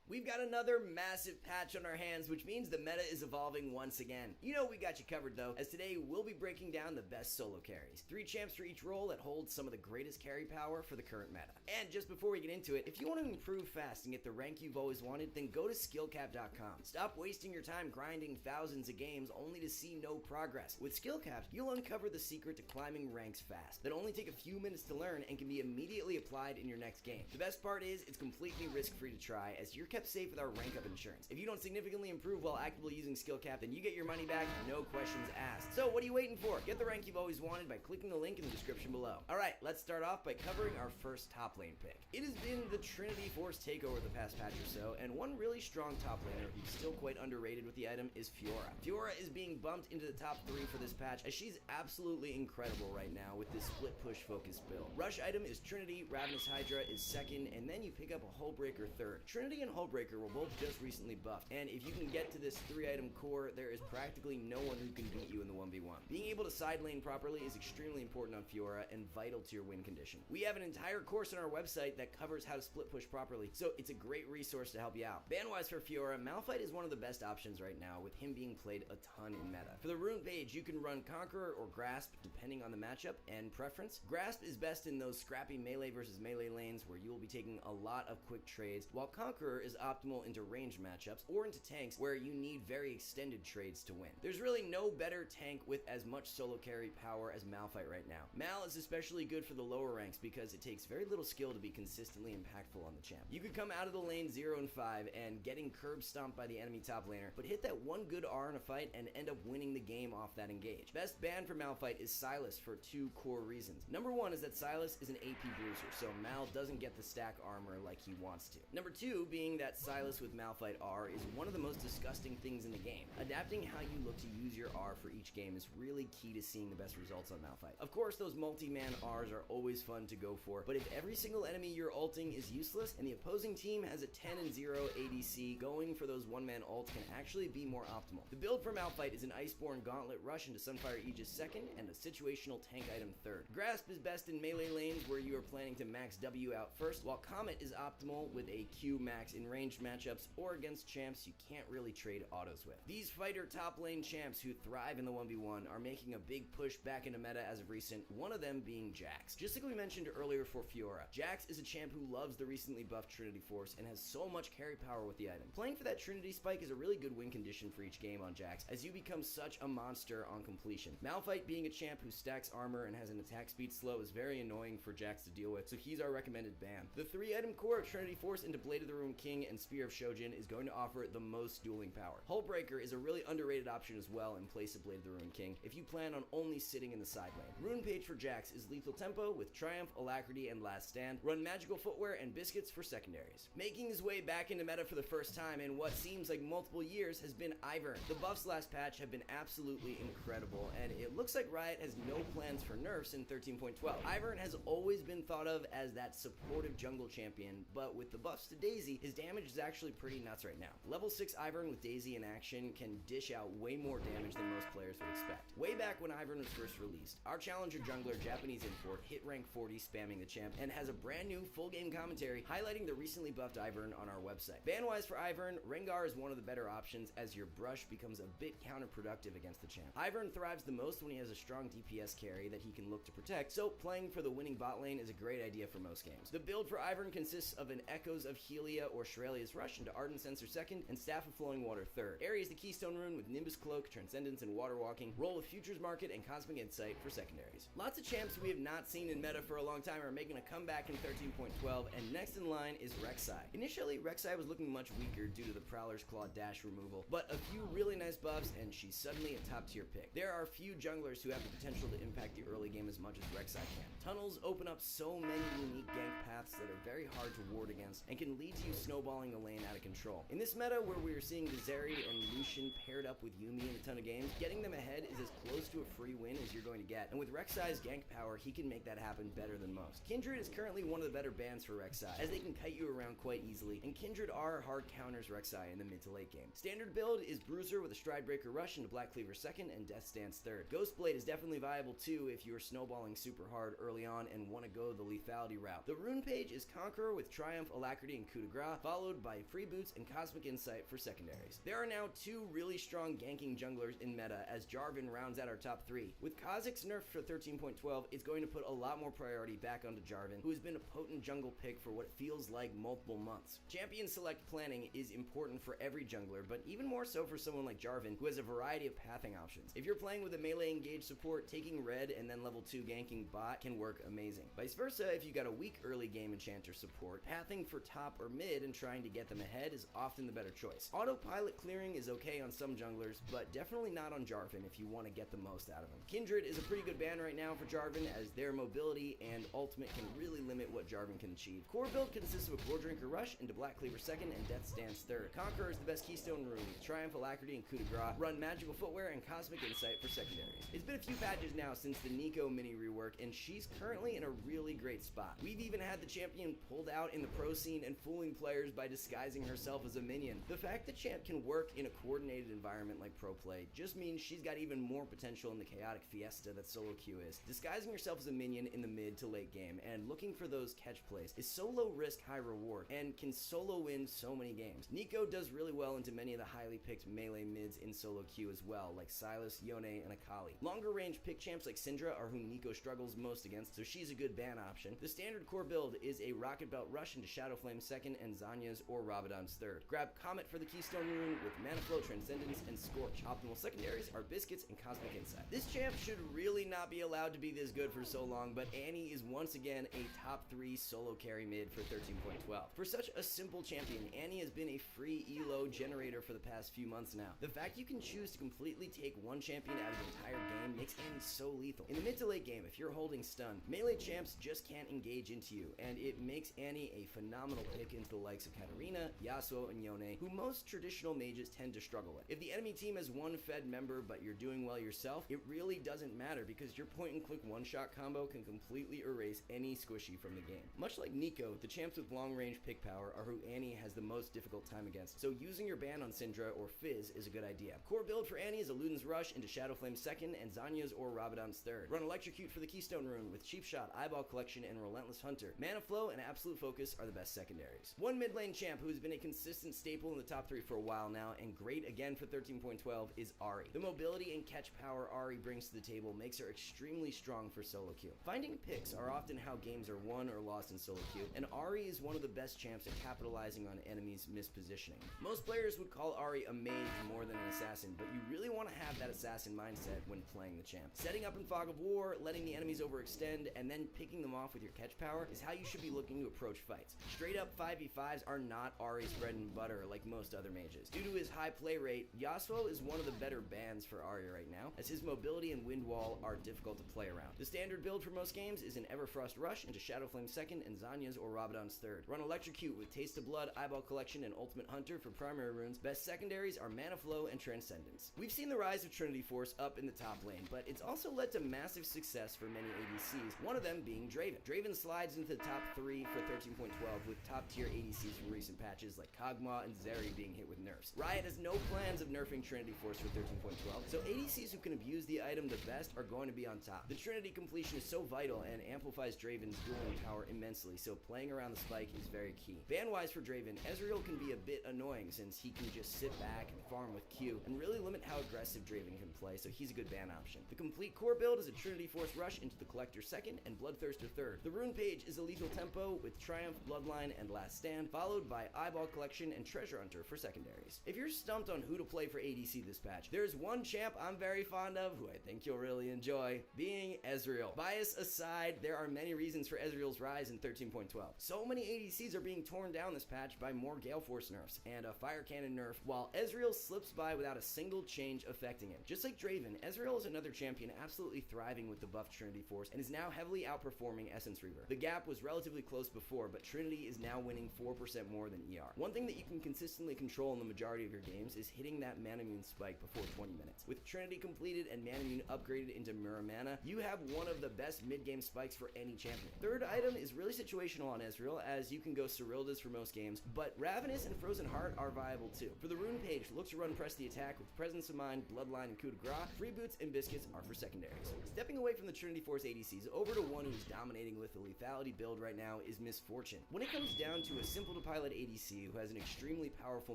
We've got another massive patch on our hands, which means the meta is evolving once again. You know we got you covered though, as today we'll be breaking down the best solo carries. 3 champs for each role that hold some of the greatest carry power for the current meta. And just before we get into it, if you want to improve fast and get the rank you've always wanted, then go to skillcap.com. Stop wasting your time grinding thousands of games only to see no progress. With Skillcaps, you'll uncover the secret to climbing ranks fast that only take a few minutes to learn and can be immediately applied in your next game. The best part is it's completely risk-free to try, as you're kept safe with our rank up insurance. If you don't significantly improve while actively using Skillcap, then you get your money back, no questions asked. So what are you waiting for? Get the rank you've always wanted by clicking the link in the description below. Alright, let's start off by covering our first top lane pick. It has been the Trinity Force takeover the past patch or so, and one really strong top laner who's still quite underrated with the item is Fiora. Fiora is being bumped into the top 3 for this patch, as she's absolutely incredible right now with this split push focused build. Rush item is Trinity, Ravenous Hydra is second, and then you pick up a Hullbreaker third. Trinity and Hullbreaker were both just recently buffed, and if you can get to this 3-item core, there is practically no one who can beat you in the 1v1. Being able to side lane properly is extremely important on Fiora and vital to your win condition. We have an entire course on our website that covers how to split push properly, so it's a great resource to help you out. Ban-wise for Fiora, Malphite is one of the best options right now, with him being played a ton in meta. For the rune page, you can run Conqueror or Grasp depending on the matchup and preference. Grasp is best in those scrappy melee versus melee lanes where you will be taking a lot of quick trades, while Conqueror is optimal into ranged matchups or into tanks where you need very extended trades to win. There's really no better tank with as much solo carry power as Malphite right now. Mal is especially good for the lower ranks because it takes very little skill to be consistently impactful on the champ. You could come out of the lane 0 and 5 and getting curb stomped by the enemy top laner, but hit that one good R in a fight and end up winning the game off that engage. Best ban for Malphite is Sylas for 2 core reasons. Number 1 is that Sylas is an AP bruiser, so Mal doesn't get the stack armor like he wants to. Number 2 being that Sylas with Malphite R is one of the most disgusting things in the game. Adapting how you look to use your R for each game is really key to seeing the best results on Malphite. Of course, those multi-man Rs are always fun to go for, but if every single enemy you're ulting is useless and the opposing team has a 10 and 0 ADC, going for those one-man ults can actually be more optimal. The build for Malphite is an Iceborne Gauntlet rush into Sunfire Aegis second and a situational tank item third. Grasp is best in melee lanes where you are planning to max W out first, while Comet is optimal with a Q max in ranged matchups or against champs you can't really trade autos with. These fighter top lane champs who thrive in the 1v1 are making a big push back into meta as of recent, one of them being Jax. Just like we mentioned earlier for Fiora, Jax is a champ who loves the recently buffed Trinity Force and has so much carry power with the item. Playing for that Trinity spike is a really good win condition for each game on Jax, as you become such a monster on completion. Malphite being a champ who stacks armor and has an attack speed slow is very annoying for Jax to deal with, so he's our recommended ban. The 3-item core of Trinity Force into Blade of the Ruined King and Spear of Shojin is going to offer the most dueling power. Hullbreaker is a really underrated option as well in place of Blade of the Ruined King if you plan on only sitting in the side lane. Rune page for Jax is Lethal Tempo with Triumph, Alacrity, and Last Stand. Run Magical Footwear and Biscuits for secondaries. Making his way back into meta for the first time in what seems like multiple years has been Ivern. The buffs last patch have been absolutely incredible, and it looks like Riot has no plans for nerfs in 13.12. Ivern has always been thought of as that supportive jungle champion, but with the buffs to Daisy, his damage is actually pretty nuts right now. Level 6 Ivern with Daisy in action can dish out way more damage than most players would expect. Way back when Ivern was first released, our challenger jungler, Japanese import, hit rank 40 spamming the champ and has a brand new full game commentary highlighting the recently buffed Ivern on our website. Ban-wise for Ivern, Rengar is one of the better options as your brush becomes a bit counterproductive against the champ. Ivern thrives the most when he has a strong DPS carry that he can look to protect, so playing for the winning bot lane is a great idea for most games. The build for Ivern consists of an Echoes of Helia or Shurelya's Rush into Ardent Censer second and Staff of Flowing Water third. Aerie is the Keystone rune with Nimbus Cloak, Transcendence, and Water Walking. Roll with Futures Market and Cosmic Insight for secondaries. Lots of champs we have not seen in meta for a long time are making a comeback in 13.12, and next in line is Rek'Sai. Initially, Rek'Sai was looking much weaker due to the Prowler's Claw dash removal, but a few really nice buffs and she's suddenly a top tier pick. There are few junglers who have the potential to impact the early game as much as Rek'Sai can. Tunnels open up so many unique gank paths that are very hard to ward against and can lead to you snowballing the lane out of control. In this meta where we are seeing the Zeri and Lucian paired up with Yuumi in a ton of games, getting them ahead is as close close to a free win as you're going to get, and with Rek'Sai's gank power, he can make that happen better than most. Kindred is currently one of the better bans for Rek'Sai, as they can kite you around quite easily, and Kindred are hard counters Rek'Sai in the mid to late game. Standard build is Bruiser with a Stridebreaker Rush into Black Cleaver second and Death Stance third. Ghostblade is definitely viable too if you're snowballing super hard early on and want to go the lethality route. The rune page is Conqueror with Triumph, Alacrity, and Coup de Grace, followed by Freeboots and Cosmic Insight for secondaries. There are now two really strong ganking junglers in meta as Jarvan rounds out our top three. With Kha'Zix nerfed for 13.12, it's going to put a lot more priority back onto Jarvan, who has been a potent jungle pick for what feels like multiple months. Champion select planning is important for every jungler, but even more so for someone like Jarvan, who has a variety of pathing options. If you're playing with a melee engaged support, taking red and then level 2 ganking bot can work amazing. Vice versa, if you got a weak early game enchanter support, pathing for top or mid and trying to get them ahead is often the better choice. Autopilot clearing is okay on some junglers, but definitely not on Jarvan if you want to get the most out of him. Kindred is a pretty good ban right now for Jarvan, as their mobility and ultimate can really limit what Jarvan can achieve. Core build consists of a Core Drinker Rush into Black Cleaver second and Death Stance third. Conqueror is the best Keystone rune with Triumph, Alacrity, and Coup de Grace. Run Magical Footwear and Cosmic Insight for secondaries. It's been a few patches now since the Neeko mini rework, and she's currently in a really great spot. We've even had the champion pulled out in the pro scene and fooling players by disguising herself as a minion. The fact that champ can work in a coordinated environment like pro play just means she's got even more potential in the chaotic fiesta that solo queue is. Disguising yourself as a minion in the mid to late game and looking for those catch plays is so low risk, high reward, and can solo win so many games. Neeko does really well into many of the highly picked melee mids in solo queue as well, like Sylas, Yone, and Akali. Longer range pick champs like Syndra are who Neeko struggles most against, so she's a good ban option. The standard core build is a Rocket Belt Rush into Shadowflame second and Zanya's or Rabadon's third. Grab Comet for the Keystone rune with Mana Flow, Transcendence, and Scorch. Optimal secondaries are Biscuits and Cosmic Insight. This champ should really not be allowed to be this good for so long, but Annie is once again a top 3 solo carry mid for 13.12. For such a simple champion, Annie has been a free elo generator for the past few months now. The fact you can choose to completely take one champion out of the entire game makes Annie so lethal. In the mid to late game, if you're holding stun, melee champs just can't engage into you, and it makes Annie a phenomenal pick into the likes of Katarina, Yasuo, and Yone, who most traditional mages tend to struggle with. If the enemy team has one fed member but you're doing well yourself, it really doesn't matter because your point and click one-shot combo can completely erase any squishy from the game. Much like Neeko, the champs with long range pick power are who Annie has the most difficult time against, so using your ban on Syndra or Fizz is a good idea. Core build for Annie is a Luden's Rush into Shadowflame second and Zanya's or Rabadon's third. Run Electrocute for the Keystone rune with Cheap Shot, Eyeball Collection, and Relentless Hunter. Mana Flow and Absolute Focus are the best secondaries. One mid lane champ who has been a consistent staple in the top 3 for a while now and great again for 13.12 is Ahri. The mobility and catch power Ahri brings to the table makes her extremely strong for solo queue. Finding picks are often how games are won or lost in solo queue, and Ahri is one of the best champs at capitalizing on enemies' mispositioning. Most players would call Ahri a mage more than an assassin, but you really want to have that assassin mindset when playing the champ. Setting up in Fog of War, letting the enemies overextend, and then picking them off with your catch power is how you should be looking to approach fights. Straight up 5v5s are not Ahri's bread and butter like most other mages. Due to his high play rate, Yasuo is one of the better bans for Ahri right now, as his mobility and wind wall are difficult to play around. The standard build for most games is an Everfrost Rush into Shadowflame second and Zanya's or Rabadon's third. Run Electrocute with Taste of Blood, Eyeball Collection, and Ultimate Hunter for primary runes. Best secondaries are Mana Flow and Transcendence. We've seen the rise of Trinity Force up in the top lane, but it's also led to massive success for many ADCs, one of them being Draven. Draven slides into the top 3 for 13.12 with top tier ADCs from recent patches like Kog'Maw and Zeri being hit with nerfs. Riot has no plans of nerfing Trinity Force for 13.12, so ADCs who can abuse the item the best are going to be on top. The Trinity completion is so vital and amplifies Draven's dueling power immensely, so playing around the spike is very key. Ban-wise for Draven, Ezreal can be a bit annoying since he can just sit back and farm with Q and really limit how aggressive Draven can play, so he's a good ban option. The complete core build is a Trinity Force Rush into the Collector second and Bloodthirster third. The rune page is a lethal tempo with Triumph, Bloodline, and Last Stand, followed by Eyeball Collection and Treasure Hunter for secondaries. If you're stumped on who to play for ADC this patch, there's one champ I'm very fond of who I think you'll really enjoy, being Ezreal. Bias aside, there are many reasons for Ezreal's rise in 13.12. So many ADCs are being torn down this patch by more Gale Force nerfs and a Fire Cannon nerf, while Ezreal slips by without a single change affecting him. Just like Draven, Ezreal is another champion absolutely thriving with the buffed Trinity Force and is now heavily outperforming Essence Reaver. The gap was relatively close before, but Trinity is now winning 4% more than ER. One thing that you can consistently control in the majority of your games is hitting that mana immune spike before 20 minutes. With Trinity completed depleted and mana immune upgraded into Muramana, you have one of the best mid-game spikes for any champion. Third item is really situational on Ezreal, as you can go Serylda's for most games, but Ravenous and Frozen Heart are viable too. For the rune page, look to run Press the Attack with Presence of Mind, Bloodline, and Coup de Grace. Free Boots and Biscuits are for secondaries. Stepping away from the Trinity Force ADCs, over to one who's dominating with the lethality build right now is Miss Fortune. When it comes down to a simple to pilot ADC who has an extremely powerful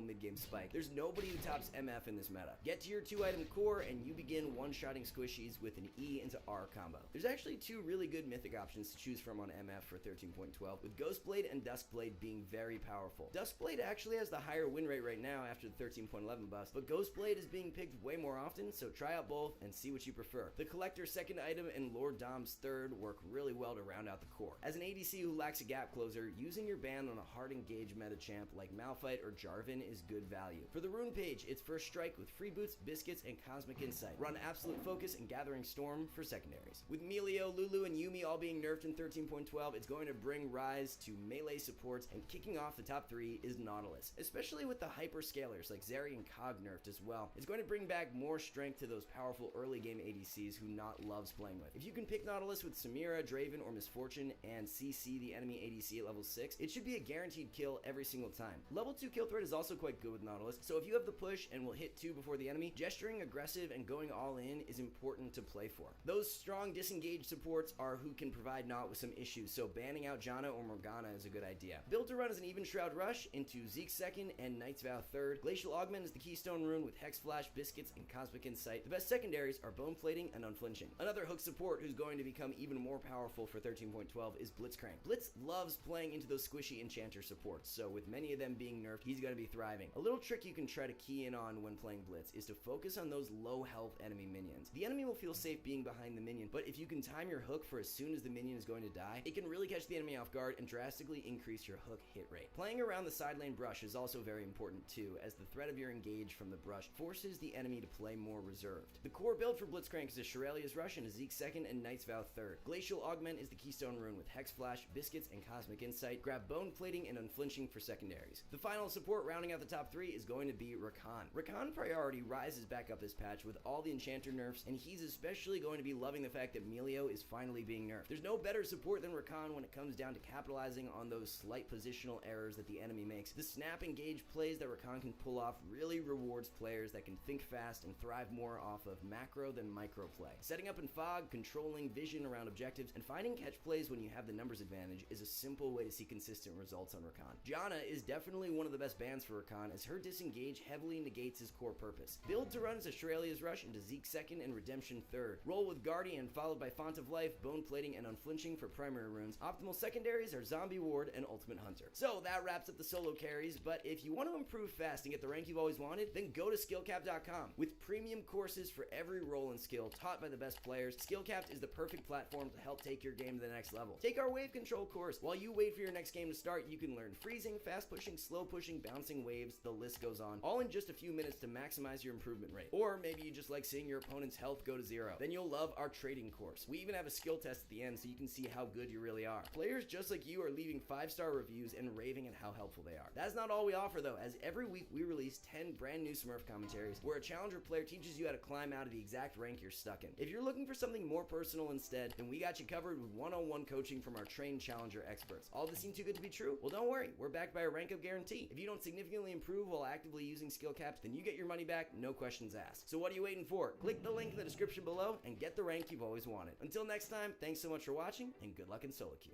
mid-game spike, there's nobody who tops MF in this meta. Get to your 2-item core and you begin one-shotting squishies with an E into R combo. There's actually two really good mythic options to choose from on MF for 13.12, with Ghostblade and Duskblade being very powerful. Duskblade actually has the higher win rate right now after the 13.11 buffs, but Ghostblade is being picked way more often, so try out both and see what you prefer. The Collector's second item and Lord Dom's third work really well to round out the core. As an ADC who lacks a gap closer, using your ban on a hard engage meta champ like Malphite or Jarvan is good value. For the rune page, it's First Strike with Free Boots, Biscuits, and Cosmic Insight. Run Absolute Focus and Gathering Storm for secondaries. With Melio, Lulu, and Yuumi all being nerfed in 13.12, it's going to bring Rise to melee supports, and kicking off the top 3 is Nautilus. Especially with the hyperscalers like Zeri and Cog nerfed as well, it's going to bring back more strength to those powerful early game ADCs who Not loves playing with. If you can pick Nautilus with Samira, Draven, or Miss Fortune and CC the enemy ADC at level 6, it should be a guaranteed kill every single time. Level 2 kill threat is also quite good with Nautilus, so if you have the push and will hit 2 before the enemy, gesturing aggressive and going all in is important to play for. Those strong disengaged supports are who can provide Naut with some issues, so banning out Janna or Morgana is a good idea. Built to run as an Even Shroud Rush into Zeke second and Knight's Vow third. Glacial Augment is the keystone rune with Hex Flash, Biscuits, and Cosmic Insight. The best secondaries are Bone Plating and Unflinching. Another hook support who's going to become even more powerful for 13.12 is Blitzcrank. Blitz loves playing into those squishy enchanter supports, so with many of them being nerfed, he's going to be thriving. A little trick you can try to key in on when playing Blitz is to focus on those low health enemy minions. The enemy will feel safe being behind the minion, but if you can time your hook for as soon as the minion is going to die, it can really catch the enemy off guard and drastically increase your hook hit rate. Playing around the side lane brush is also very important too, as the threat of your engage from the brush forces the enemy to play more reserved. The core build for Blitzcrank is a Shurelya's Rush and a Zeke second and Knight's Vow third. Glacial Augment is the keystone rune with Hex Flash, Biscuits, and Cosmic Insight. Grab Bone Plating and Unflinching for secondaries. The final support rounding out the top 3 is going to be Rakan. Rakan priority rises back up this patch with all the enchanter nerfs, and he's especially going to be loving the fact that Melio is finally being nerfed. There's no better support than Rakan when it comes down to capitalizing on those slight positional errors that the enemy makes. The snap engage plays that Rakan can pull off really rewards players that can think fast and thrive more off of macro than micro play. Setting up in fog, controlling vision around objectives, and finding catch plays when you have the numbers advantage is a simple way to see consistent results on Rakan. Janna is definitely one of the best bans for Rakan, as her disengage heavily negates his core purpose. Build to run as a Shurelya's Rush into Zeke second and Redemption third. Roll with Guardian followed by Font of Life, Bone Plating, and Unflinching for primary runes. Optimal secondaries are Zombie Ward and Ultimate Hunter. So that wraps up the solo carries, but if you want to improve fast and get the rank you've always wanted, then go to skillcapped.com. With premium courses for every role and skill taught by the best players, Skillcapped is the perfect platform to help take your game to the next level. Take our wave control course. While you wait for your next game to start, you can learn freezing, fast pushing, slow pushing, bouncing waves, the list goes on, all in just a few minutes to maximize your improvement rate. Or maybe you just like seeing your opponent's health go to 0. Then you'll love our trading course. We even have a skill test at the end so you can see how good you really are. Players just like you are leaving 5-star reviews and raving at how helpful they are. That's not all we offer though, as every week we release 10 brand new Smurf commentaries where a challenger player teaches you how to climb out of the exact rank you're stuck in. If you're looking for something more personal instead, then we got you covered with one-on-one coaching from our trained challenger experts. All this seem too good to be true? Well, don't worry, we're backed by a rank up guarantee. If you don't significantly improve while actively using skill caps, then you get your money back, no questions asked. So what are you waiting for? Click the link in the description below and get the rank you've always wanted. Until next time, thanks so much for watching and good luck in solo queue.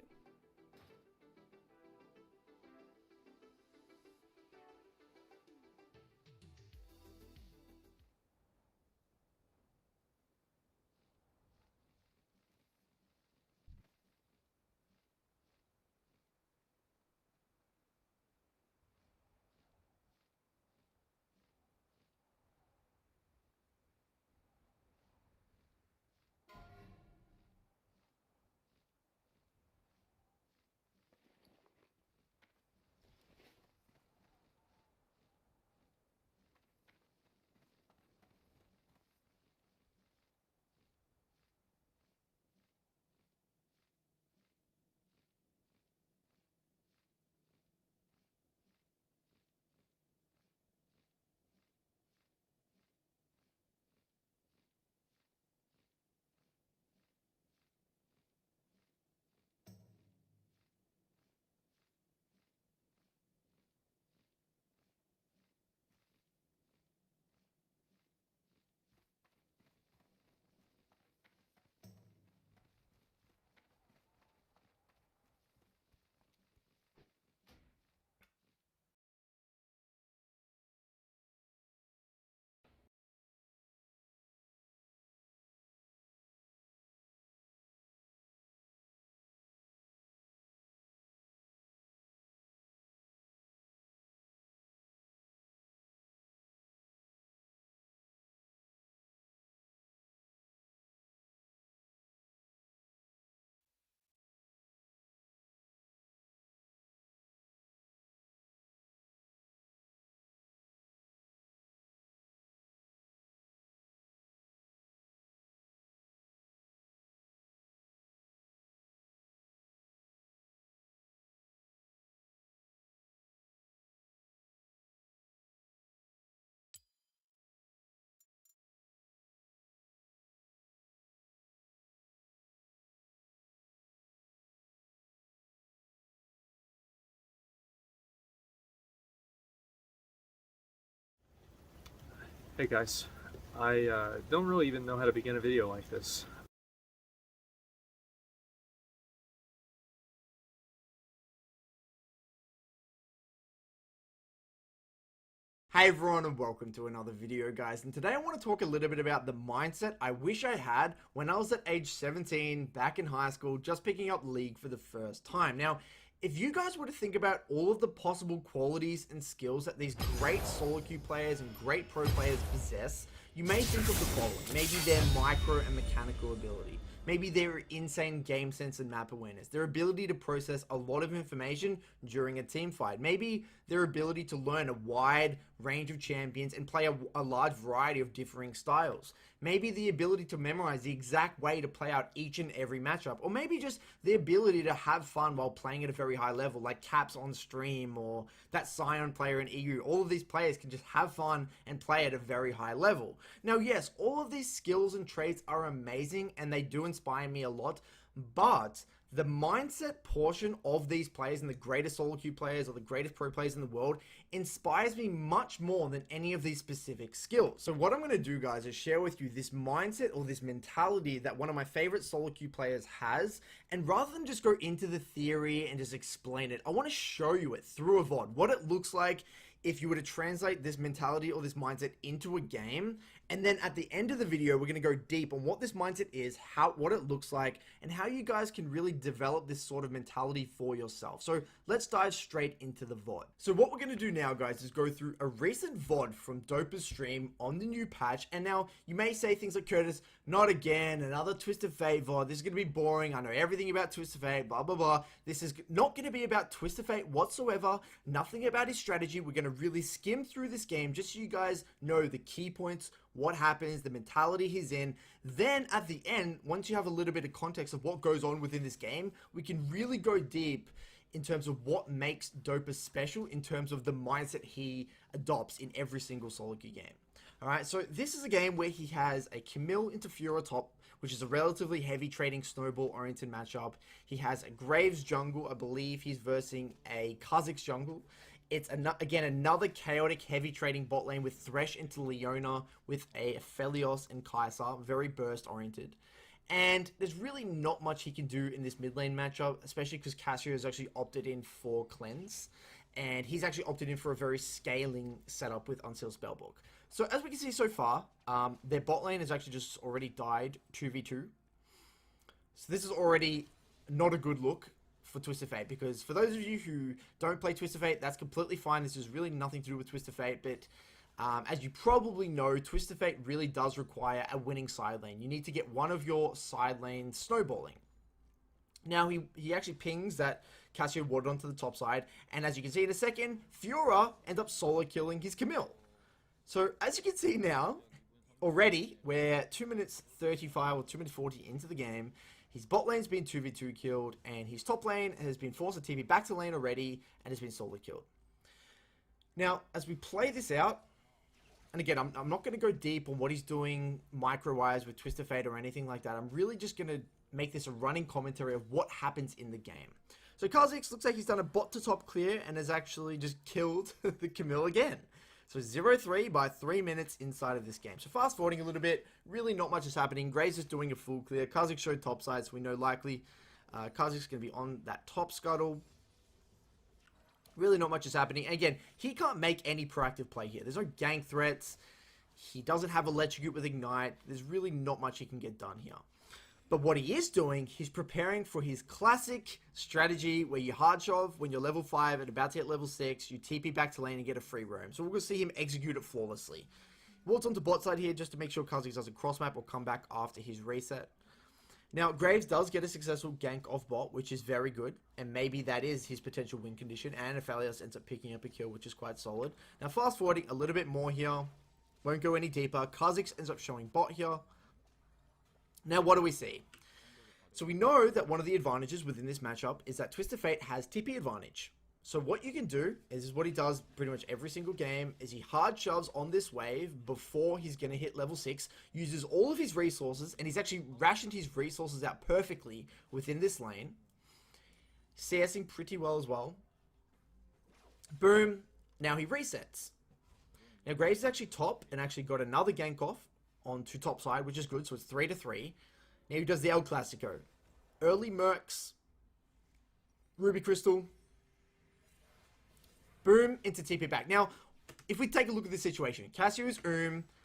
Hey guys, I don't really even know how to begin a video like this. Hey everyone and welcome to another video, guys, and today I want to talk a little bit about the mindset I wish I had when I was at age 17 back in high school, just picking up League for the first time. Now, if you guys were to think about all of the possible qualities and skills that these great solo queue players and great pro players possess, you may think of the following. Maybe their micro and mechanical ability. Maybe their insane game sense and map awareness. Their ability to process a lot of information during a team fight. Maybe their ability to learn a wide range of champions and play a large variety of differing styles. Maybe the ability to memorize the exact way to play out each and every matchup. Or maybe just the ability to have fun while playing at a very high level, like Caps on stream or that Sion player in EU. All of these players can just have fun and play at a very high level. Now, yes, all of these skills and traits are amazing and they do inspire me a lot, but the mindset portion of these players and the greatest solo queue players or the greatest pro players in the world inspires me much more than any of these specific skills. So what I'm going to do, guys, is share with you this mindset or this mentality that one of my favorite solo queue players has, and rather than just go into the theory and just explain it, I want to show you it through a VOD, what it looks like if you were to translate this mentality or this mindset into a game. And then at the end of the video, we're going to go deep on what this mindset is, what it looks like, and how you guys can really develop this sort of mentality for yourself. So let's dive straight into the VOD. So what we're going to do now, guys, is go through a recent VOD from Dopa's stream on the new patch. And now you may say things like, Curtis, not again, another Twisted Fate VOD. This is going to be boring. I know everything about Twisted Fate, blah, blah, blah. This is not going to be about Twisted Fate whatsoever. Nothing about his strategy. We're going to really skim through this game just so you guys know the key points, what happens, the mentality he's in. Then at the end, once you have a little bit of context of what goes on within this game, we can really go deep in terms of what makes Dopa special in terms of the mindset he adopts in every single solo queue game. Alright, so this is a game where he has a Camille into Fiora top, which is a relatively heavy trading snowball oriented matchup. He has a Graves jungle. I believe he's versing a Kha'Zix jungle. It's, again, another chaotic heavy trading bot lane with Thresh into Leona with a Aphelios and Kai'Sa, very burst oriented. And there's really not much he can do in this mid lane matchup, especially because Cassio has actually opted in for Cleanse. And he's actually opted in for a very scaling setup with Unsealed Spellbook. So as we can see so far, their bot lane has actually just already died 2v2. So this is already not a good look for Twisted Fate, because for those of you who don't play Twisted Fate, that's completely fine. This is really nothing to do with Twisted Fate, but as you probably know, Twisted Fate really does require a winning side lane. You need to get one of your side lanes snowballing. Now, he actually pings that Cassio warded onto the top side, and as you can see in a second, Fiora ends up solo killing his Camille. So, as you can see now, already, we're 2 minutes 35 or 2 minutes 40 into the game. His bot lane's been 2v2 killed, and his top lane has been forced to TP back to lane already, and has been solo killed. Now, as we play this out, and again, I'm not going to go deep on what he's doing micro-wise with Twisted Fate or anything like that. I'm really just going to make this a running commentary of what happens in the game. So Kha'Zix looks like he's done a bot to top clear, and has actually just killed the Camille again. So 0-3 by 3 minutes inside of this game. So fast forwarding a little bit, really not much is happening. Graves is doing a full clear. Kha'Zix showed top side, so we know likely Kha'Zix is going to be on that top scuttle. Really not much is happening. And again, he can't make any proactive play here. There's no gank threats. He doesn't have Electrocute with Ignite. There's really not much he can get done here. But what he is doing, he's preparing for his classic strategy where you hard shove when you're level 5 and about to hit level 6, you TP back to lane and get a free roam. So we're going to see him execute it flawlessly. Walks onto bot side here just to make sure Kha'Zix doesn't cross map or come back after his reset. Now, Graves does get a successful gank off bot, which is very good, and maybe that is his potential win condition, and Aphelios ends up picking up a kill, which is quite solid. Now, fast forwarding a little bit more here, won't go any deeper. Kha'Zix ends up showing bot here. Now, what do we see? So we know that one of the advantages within this matchup is that Twisted Fate has TP advantage. So what you can do is what he does pretty much every single game is he hard shoves on this wave before he's going to hit level 6, uses all of his resources, and he's actually rationed his resources out perfectly within this lane. CSing pretty well as well. Boom. Now he resets. Now, Graves is actually top and actually got another gank off onto top side, which is good. So it's 3-3. Now he does the El Clasico. Early Mercs. Ruby Crystal. Boom, into TP back. Now, if we take a look at this situation, Cassio's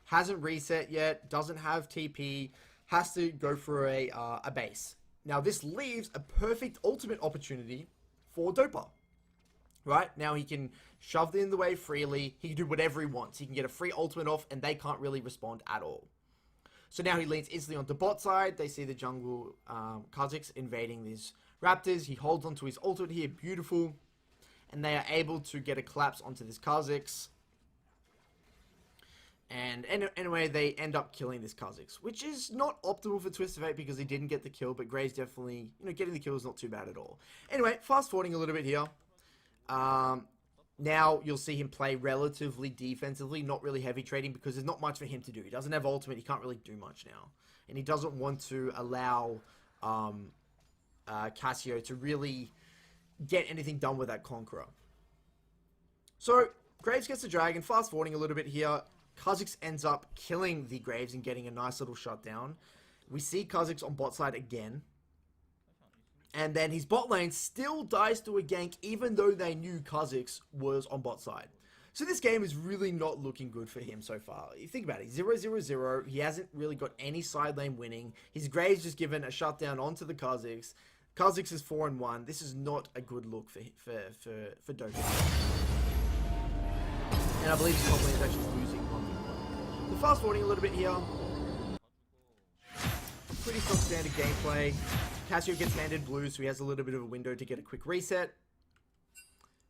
hasn't reset yet, doesn't have TP, has to go for a base. Now, this leaves a perfect ultimate opportunity for Dopa. Right? Now, he can shove it in the way freely. He can do whatever he wants. He can get a free ultimate off, and they can't really respond at all. So now he leans instantly onto bot side. They see the jungle Kha'Zix invading these Raptors. He holds onto his ultimate here. Beautiful. And they are able to get a collapse onto this Kha'Zix. And anyway, they end up killing this Kha'Zix, which is not optimal for Twisted Fate because he didn't get the kill, but Graves definitely, getting the kill is not too bad at all. Anyway, fast forwarding a little bit here. Now you'll see him play relatively defensively, not really heavy trading because there's not much for him to do. He doesn't have ultimate, he can't really do much now. And he doesn't want to allow Cassio to really get anything done with that Conqueror. So, Graves gets the dragon, fast forwarding a little bit here. Kha'Zix ends up killing the Graves and getting a nice little shutdown. We see Kha'Zix on bot side again. And then his bot lane still dies to a gank even though they knew Kha'Zix was on bot side. So this game is really not looking good for him so far. You think about it, 0-0-0, he hasn't really got any side lane winning. His Graves just given a shutdown onto the Kha'Zix. Kha'Zix is 4-1. This is not a good look for Dopa. And I believe his top lane is actually losing 1v1. So fast forwarding a little bit here. Pretty stock standard gameplay. Cassio gets handed blue, so he has a little bit of a window to get a quick reset.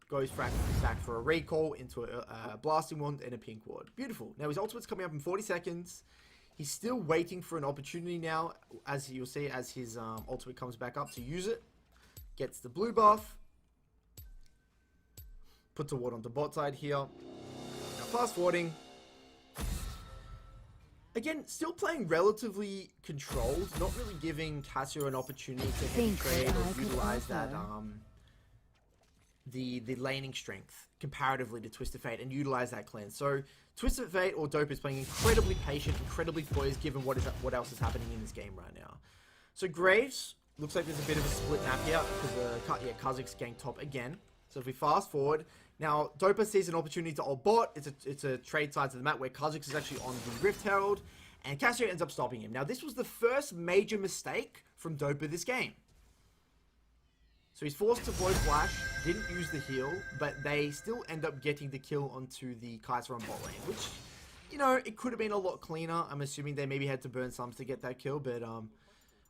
Goes back for a recall into a blasting wand and a pink ward. Beautiful. Now his ultimate's coming up in 40 seconds. He's still waiting for an opportunity now, as you'll see, as his ultimate comes back up to use it. Gets the blue buff. Puts a ward onto bot side here. Now fast forwarding. Again, still playing relatively controlled, not really giving Cassio an opportunity to heavy trade or utilize that the laning strength comparatively to Twisted Fate and utilize that cleanse. So Twisted Fate or Dopa is playing incredibly patient, incredibly poised given what else is happening in this game right now. So Graves looks like there's a bit of a split map here because Kha'Zix ganked top again. So if we fast forward, now Dopa sees an opportunity to ult bot. It's a trade side to the map where Kha'Zix is actually on the Rift Herald, and Cassio ends up stopping him. Now this was the first major mistake from Dopa this game. So he's forced to blow flash, didn't use the heal, but they still end up getting the kill onto the Kai'Sa on bot lane, which, it could have been a lot cleaner. I'm assuming they maybe had to burn some to get that kill, but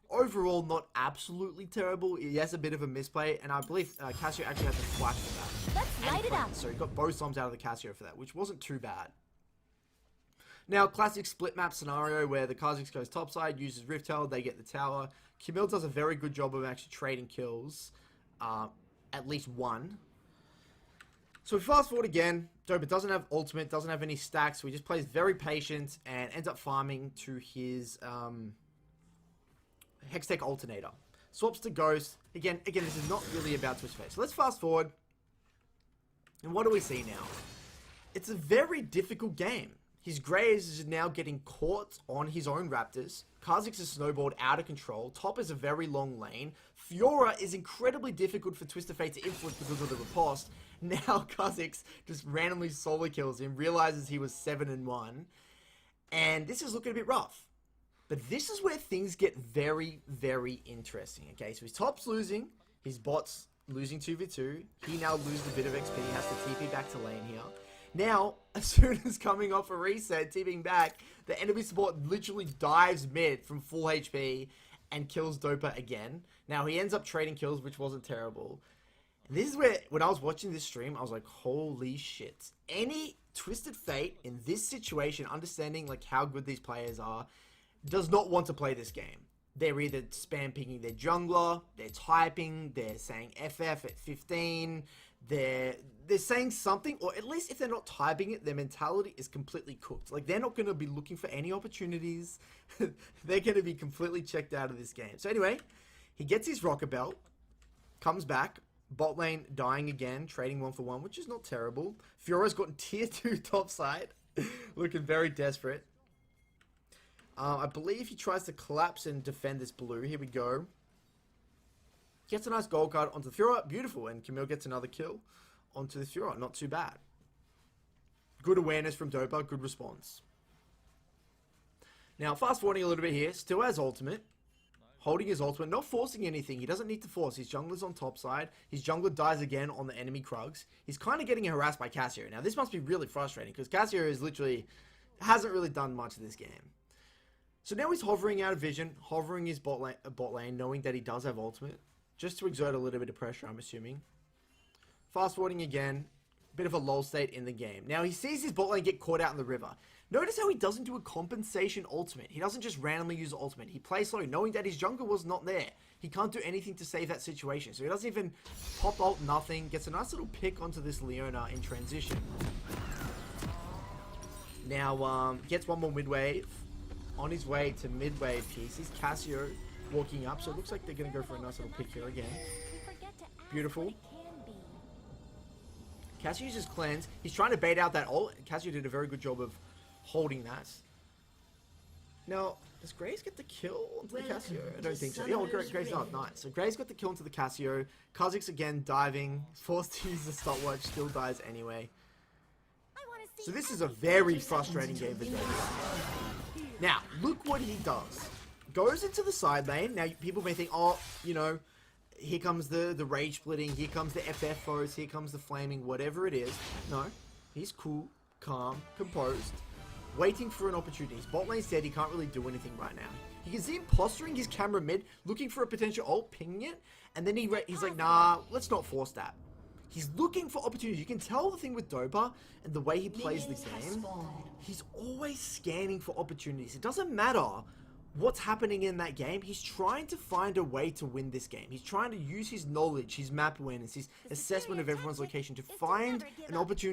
overall, not absolutely terrible. He has a bit of a misplay, and I believe Cassio actually had to flash for that. Let's light it up. So he got both bombs out of the Cassio for that, which wasn't too bad. Now, classic split map scenario where the Kha'Zix goes topside, uses Rift Herald, they get the tower. Camille does a very good job of actually trading kills, at least one. So we fast forward again. Dopa doesn't have ultimate, doesn't have any stacks, so he just plays very patient and ends up farming to his Hextech Alternator. Swaps to Ghost. Again, this is not really about Twisted Fate. So let's fast forward. And what do we see now? It's a very difficult game. His Graves is now getting caught on his own Raptors. Kha'Zix is snowballed out of control. Top is a very long lane. Fiora is incredibly difficult for Twisted Fate to influence because of the riposte. Now Kha'Zix just randomly solo kills him, realizes he was 7-1. And this is looking a bit rough. But this is where things get very, very interesting. Okay, so his top's losing. His bot's losing 2v2. He now loses a bit of XP. He has to TP back to lane here. Now, as soon as coming off a reset, TPing back, the enemy support literally dives mid from full HP and kills Dopa again. Now, he ends up trading kills, which wasn't terrible. And this is where, when I was watching this stream, I was like, holy shit. Any Twisted Fate in this situation, understanding like how good these players are, does not want to play this game. They're either spam picking their jungler, they're typing, they're saying FF at 15, they're saying something, or at least if they're not typing it, their mentality is completely cooked. Like, they're not going to be looking for any opportunities. They're going to be completely checked out of this game. So anyway, he gets his rocket belt, comes back, bot lane dying again, trading 1-for-1, which is not terrible. Fiora's gotten tier 2 top side. Looking very desperate. I believe he tries to collapse and defend this blue. Here we go. Gets a nice gold card onto the Thura. Beautiful. And Camille gets another kill onto the Thura. Not too bad. Good awareness from Dopa. Good response. Now, fast forwarding a little bit here. Still has ultimate. Holding his ultimate. Not forcing anything. He doesn't need to force. His jungler's on top side. His jungler dies again on the enemy Krugs. He's kind of getting harassed by Cassio. Now, this must be really frustrating because Cassio is literally... hasn't really done much of this game. So now he's hovering out of vision. Hovering his bot lane knowing that he does have ultimate. Just to exert a little bit of pressure, I'm assuming. Fast forwarding again. Bit of a lull state in the game. Now, he sees his bot lane get caught out in the river. Notice how he doesn't do a compensation ultimate. He doesn't just randomly use ultimate. He plays slow, knowing that his jungler was not there. He can't do anything to save that situation. So he doesn't even pop ult, nothing. Gets a nice little pick onto this Leona in transition. Now, gets one more mid wave. On his way to mid wave piece is Cassio walking up. So it looks like they're going to go for a nice little pick here again. Beautiful. Cassio uses cleanse. He's trying to bait out that ult. Cassio did a very good job of holding that. Now, does Graves get the kill onto the Cassio? I don't think so. Yeah, Graves not. Nice. So Graves got the kill onto the Cassio. Kha'Zix again diving. Forced to use the stopwatch. Still dies anyway. So this is a very frustrating game for Dopa. Now, look what he does. Goes into the side lane. Now, people may think, oh, you know, here comes the rage splitting, here comes the FFOs, here comes the flaming, whatever it is. No, he's cool, calm, composed, waiting for an opportunity. His bot lane said he can't really do anything right now. You can see him posturing his camera mid, looking for a potential ult, pinging it, and then he's like, nah, let's not force that. He's looking for opportunities. You can tell the thing with Dopa and the way he plays the game. He's always scanning for opportunities. It doesn't matter what's happening in that game. He's trying to find a way to win this game. He's trying to use his knowledge, his map awareness, his assessment of everyone's location to find an opportunity